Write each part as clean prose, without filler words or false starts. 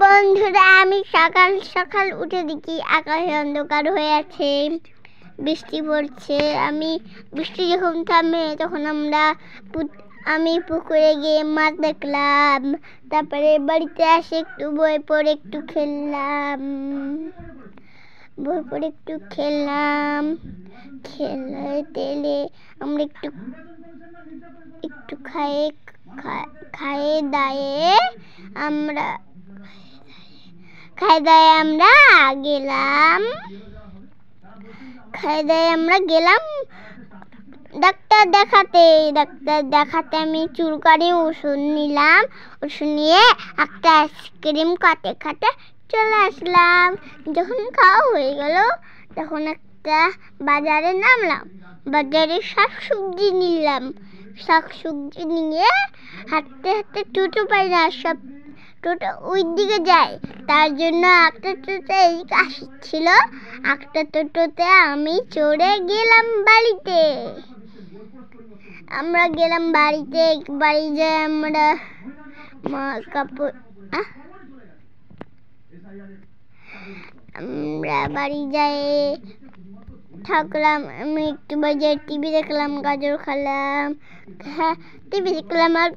বন্ধুরা, আমি সকাল সকাল উঠে দেখি আকাশে অন্ধকার হয়ে আছে, বৃষ্টি পড়ছে। বৃষ্টি যখন থামে তখন আমি পুকুরে গিয়ে মাছ দেখলাম। তারপরে বাড়িতে এসে একটু বই পড়ে একটু খেললাম। খেলে টেলে আমরা একটু খাইয়ে দায়ে আমরা গেলাম ডাক্তার দেখাতে। আমি চুলকানি ওষুধ নিলাম। ওষুধ নিয়ে একটা আইসক্রিম খেতে চলে আসলাম। যখন খাওয়া হয়ে গেল তখন একটা বাজারে নামলাম। বাজারে শাকসবজি নিয়ে হাঁটতে হাঁটতে টোটো পাই না, সব টোটো ওই দিকে যায়। তার জন্য একটা টোটো এদিকে আসছিল, একটা টোটোতে আমি চড়ে গেলাম বাড়িতে। আমরা গেলাম বাড়িতে। বাড়ি যায় আমরা বাড়ি যাই থাকলাম। আমি একটু বাজারে টিভি দেখলাম, গাজর খেলাম। টিভি দেখলাম আর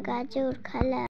গাজর খেলাম।